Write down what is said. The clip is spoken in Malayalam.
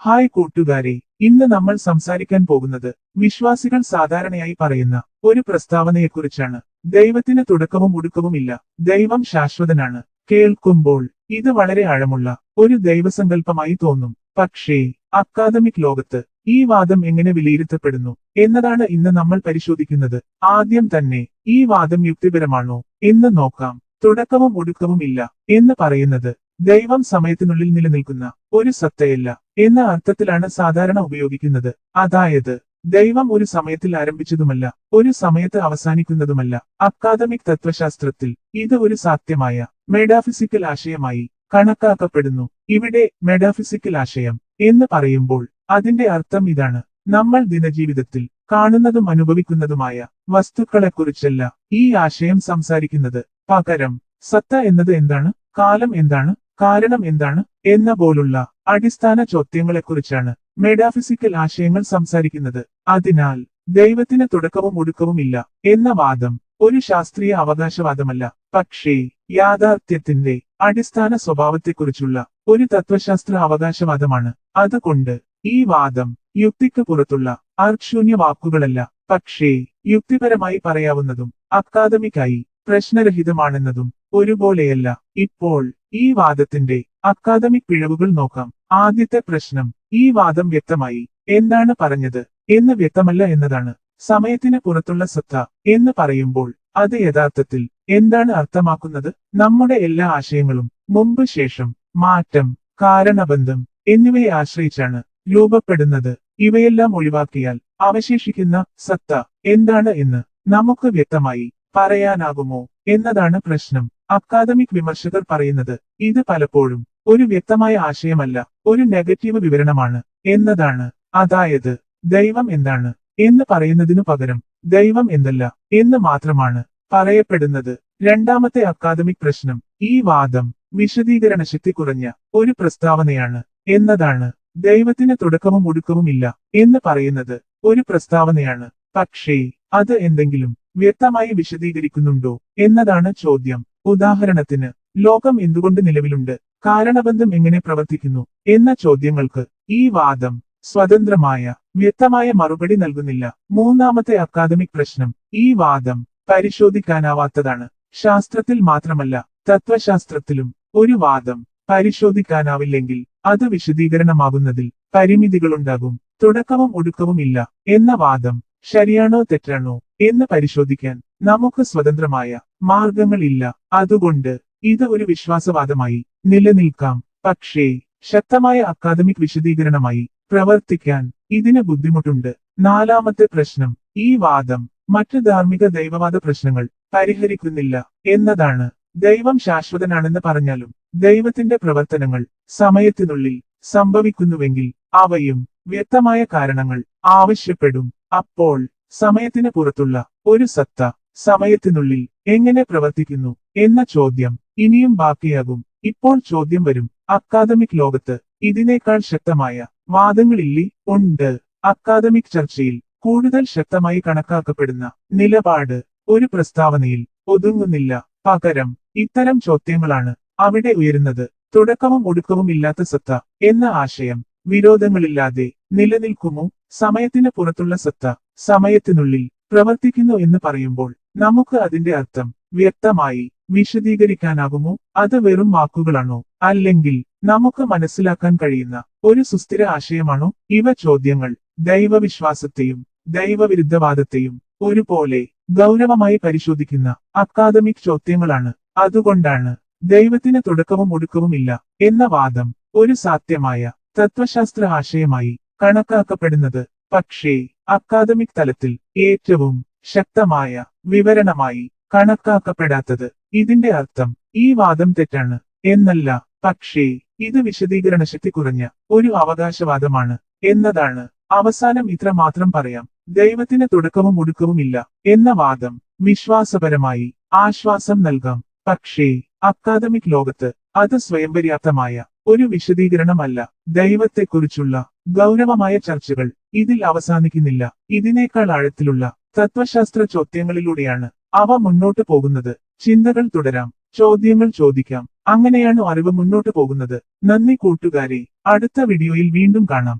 ഹായ് കൂട്ടുകാരെ, ഇന്ന് നമ്മൾ സംസാരിക്കാൻ പോകുന്നത് വിശ്വാസികൾ സാധാരണയായി പറയുന്ന ഒരു പ്രസ്താവനയെക്കുറിച്ചാണ്. ദൈവത്തിന് തുടക്കവും ഒടുക്കവുമില്ല, ദൈവം ശാശ്വതനാണ്. കേൾക്കുമ്പോൾ ഇത് വളരെ ആഴമുള്ള ഒരു ദൈവസങ്കല്പമായി തോന്നും. പക്ഷേ അക്കാദമിക് ലോകത്ത് ഈ വാദം എങ്ങനെ വിലയിരുത്തപ്പെടുന്നു എന്നതാണ് ഇന്ന് നമ്മൾ പരിശോധിക്കുന്നത്. ആദ്യം തന്നെ ഈ വാദം യുക്തിപരമാണോ എന്ന് നോക്കാം. തുടക്കവും ഒടുക്കവും ഇല്ല എന്ന് പറയുന്നത് ദൈവം സമയത്തിനുള്ളിൽ നിലനിൽക്കുന്ന ഒരു സത്തയല്ല എന്ന അർത്ഥത്തിലാണ് സാധാരണ ഉപയോഗിക്കുന്നത്. അതായത് ദൈവം ഒരു സമയത്തിൽ ആരംഭിച്ചതുമല്ല, ഒരു സമയത്ത് അവസാനിക്കുന്നതുമല്ല. അക്കാദമിക് തത്വശാസ്ത്രത്തിൽ ഇത് ഒരു സാധ്യമായ മെറ്റാഫിസിക്കൽ ആശയമായി കണക്കാക്കപ്പെടുന്നു. ഇവിടെ മെറ്റാഫിസിക്കൽ ആശയം എന്ന് പറയുമ്പോൾ അതിന്റെ അർത്ഥം ഇതാണ്: നമ്മൾ ദിനജീവിതത്തിൽ കാണുന്നതും അനുഭവിക്കുന്നതുമായ വസ്തുക്കളെക്കുറിച്ചല്ല ഈ ആശയം സംസാരിക്കുന്നത്. പകരം സത്ത എന്നത് എന്താണ്, കാലം എന്താണ്, കാരണം എന്താണ് എന്ന പോലുള്ള അടിസ്ഥാന ചോദ്യങ്ങളെക്കുറിച്ചാണ് മെറ്റാഫിസിക്കൽ ആശയങ്ങൾ സംസാരിക്കുന്നത്. അതിനാൽ ദൈവത്തിന് തുടക്കവും ഒടുക്കവും ഇല്ല എന്ന വാദം ഒരു ശാസ്ത്രീയ അവകാശവാദമല്ല, പക്ഷേ യാഥാർത്ഥ്യത്തിന്റെ അടിസ്ഥാന സ്വഭാവത്തെക്കുറിച്ചുള്ള ഒരു തത്വശാസ്ത്ര അവകാശവാദമാണ്. അതുകൊണ്ട് ഈ വാദം യുക്തിക്ക് പുറത്തുള്ള അർത്ഥശൂന്യ വാക്കുകളല്ല, പക്ഷേ യുക്തിപരമായി പറയാവുന്നതും അക്കാദമിക്കായി പ്രശ്നരഹിതമാണെന്നതും ഒരുപോലെയല്ല. ഇപ്പോൾ ഈ വാദത്തിന്റെ അക്കാദമിക് പിഴവുകൾ നോക്കാം. ആദ്യത്തെ പ്രശ്നം: ഈ വാദം വ്യക്തമായി എന്താണ് പറഞ്ഞത് എന്ന് വ്യക്തമല്ല എന്നതാണ്. സമയത്തിന് പുറത്തുള്ള സത്ത എന്ന് പറയുമ്പോൾ അത് യഥാർത്ഥത്തിൽ എന്താണ് അർത്ഥമാക്കുന്നത്? നമ്മുടെ എല്ലാ ആശയങ്ങളും മുമ്പ്, ശേഷം, മാറ്റം, കാരണബന്ധം എന്നിവയെ ആശ്രയിച്ചാണ് രൂപപ്പെടുന്നത്. ഇവയെല്ലാം ഒഴിവാക്കിയാൽ അവശേഷിക്കുന്ന സത്ത എന്താണ് എന്ന് നമുക്ക് വ്യക്തമായി പറയാനാകുമോ എന്നതാണ് പ്രശ്നം. അക്കാദമിക് വിമർശകർ പറയുന്നത് ഇത് പലപ്പോഴും ഒരു വ്യക്തമായ ആശയമല്ല, ഒരു നെഗറ്റീവ് വിവരണമാണ് എന്നതാണ്. അതായത് ദൈവം എന്താണ് എന്ന് പറയുന്നതിനു പകരം ദൈവം എന്തല്ല എന്ന് മാത്രമാണ് പറയപ്പെടുന്നത്. രണ്ടാമത്തെ അക്കാദമിക് പ്രശ്നം: ഈ വാദം വിശദീകരണശക്തി കുറഞ്ഞ ഒരു പ്രസ്താവനയാണ് എന്നതാണ്. ദൈവത്തിന് തുടക്കവും ഒടുക്കവും ഇല്ല എന്ന് പറയുന്നത് ഒരു പ്രസ്താവനയാണ്, പക്ഷേ അത് എന്തെങ്കിലും വ്യക്തമായി വിശദീകരിക്കുന്നുണ്ടോ എന്നതാണ് ചോദ്യം. ഉദാഹരണത്തിന്, ലോകം എന്തുകൊണ്ട് നിലവിലുണ്ട്, കാരണബന്ധം എങ്ങനെ പ്രവർത്തിക്കുന്നു എന്ന ചോദ്യങ്ങൾക്ക് ഈ വാദം സ്വതന്ത്രമായ വ്യക്തമായ മറുപടി നൽകുന്നില്ല. മൂന്നാമത്തെ അക്കാദമിക് പ്രശ്നം: ഈ വാദം പരിശോധിക്കാനാവാത്തതാണ്. ശാസ്ത്രത്തിൽ മാത്രമല്ല, തത്വശാസ്ത്രത്തിലും ഒരു വാദം പരിശോധിക്കാനാവില്ലെങ്കിൽ അത് വിശദീകരണമാകുന്നതിൽ പരിമിതികളുണ്ടാകും. തുടക്കവും ഒടുക്കവും ഇല്ല എന്ന വാദം ശരിയാണോ തെറ്റാണോ എന്ന് പരിശോധിക്കാൻ നമുക്ക് സ്വതന്ത്രമായ മാർഗങ്ങൾ ഇല്ല. അതുകൊണ്ട് ഇത് ഒരു വിശ്വാസവാദമായി നിലനിൽക്കാം, പക്ഷേ ശക്തമായ അക്കാദമിക് വിശദീകരണമായി പ്രവർത്തിക്കാൻ ഇതിന് ബുദ്ധിമുട്ടുണ്ട്. നാലാമത്തെ പ്രശ്നം: ഈ വാദം മറ്റ് ധാർമ്മിക ദൈവവാദ പ്രശ്നങ്ങൾ പരിഹരിക്കുന്നില്ല എന്നതാണ്. ദൈവം ശാശ്വതനാണെന്ന് പറഞ്ഞാലും ദൈവത്തിന്റെ പ്രവർത്തനങ്ങൾ സമയത്തിനുള്ളിൽ സംഭവിക്കുന്നുവെങ്കിൽ അവയും വ്യക്തമായ കാരണങ്ങൾ ആവശ്യപ്പെടും. അപ്പോൾ സമയത്തിന് പുറത്തുള്ള ഒരു സത്ത സമയത്തിനുള്ളിൽ എങ്ങനെ പ്രവർത്തിക്കുന്നു എന്ന ചോദ്യം ഇനിയും ബാക്കിയാകും. ഇപ്പോൾ ചോദ്യം വരും: അക്കാദമിക് ലോകത്ത് ഇതിനേക്കാൾ ശക്തമായ വാദങ്ങളില്ലേ? ഉണ്ട്. അക്കാദമിക് ചർച്ചയിൽ കൂടുതൽ ശക്തമായി കണക്കാക്കപ്പെടുന്ന നിലപാട് ഒരു പ്രസ്താവനയിൽ ഒതുങ്ങുന്നില്ല. പകരം ഇത്തരം ചോദ്യങ്ങളാണ് അവിടെ ഉയരുന്നത്. തുടക്കവും ഒടുക്കവും ഇല്ലാത്ത സത്ത എന്ന ആശയം വിരോധങ്ങളില്ലാതെ നിലനിൽക്കുമോ? സമയത്തിന് പുറത്തുള്ള സത്ത സമയത്തിനുള്ളിൽ പ്രവർത്തിക്കുന്നു എന്ന് പറയുമ്പോൾ നമുക്ക് അതിന്റെ അർത്ഥം വ്യക്തമായി വിശദീകരിക്കാനാകുമോ? അത് വെറും വാക്കുകളാണോ, അല്ലെങ്കിൽ നമുക്ക് മനസ്സിലാക്കാൻ കഴിയുന്ന ഒരു സുസ്ഥിര ആശയമാണോ? ഇവ ചോദ്യങ്ങൾ ദൈവവിശ്വാസത്തെയും ദൈവവിരുദ്ധവാദത്തെയും ഒരുപോലെ ഗൗരവമായി പരിശോധിക്കുന്ന അക്കാദമിക് ചോദ്യങ്ങളാണ്. അതുകൊണ്ടാണ് ദൈവത്തിന് തുടക്കവും ഒടുക്കവും ഇല്ല എന്ന വാദം ഒരു സാധ്യമായ തത്വശാസ്ത്ര ആശയമായി കണക്കാക്കപ്പെടുന്നത്. പക്ഷേ അക്കാദമിക് തലത്തിൽ ഏറ്റവും ശക്തമായ വിവരണമായി കണക്കാക്കപ്പെടാത്തത്. ഇതിന്റെ അർത്ഥം ഈ വാദം തെറ്റാണ് എന്നല്ല, പക്ഷേ ഇത് വിശദീകരണശക്തി കുറഞ്ഞ ഒരു അവകാശവാദമാണ് എന്നതാണ്. അവസാനം ഇത്ര മാത്രം പറയാം: ദൈവത്തിന് തുടക്കവും ഒടുക്കവും ഇല്ല എന്ന വാദം വിശ്വാസപരമായി ആശ്വാസം നൽകാം, പക്ഷേ അക്കാദമിക് ലോകത്ത് അത് സ്വയംപര്യാപ്തമായ ഒരു വിശദീകരണമല്ല. ദൈവത്തെക്കുറിച്ചുള്ള ഗൗരവമായ ചർച്ചകൾ ഇതിൽ അവസാനിക്കുന്നില്ല. ഇതിനേക്കാൾ ആഴത്തിലുള്ള തത്വശാസ്ത്ര ചോദ്യങ്ങളിലൂടെയാണ് അവ മുന്നോട്ട് പോകുന്നത്. ചിന്തകൾ തുടരാം. ചോദ്യങ്ങൾ ചോദിക്കാം. അങ്ങനെയാണ് അറിവ് മുന്നോട്ട് പോകുന്നത്. നന്ദി കൂട്ടുകാരെ. അടുത്ത വീഡിയോയിൽ വീണ്ടും കാണാം.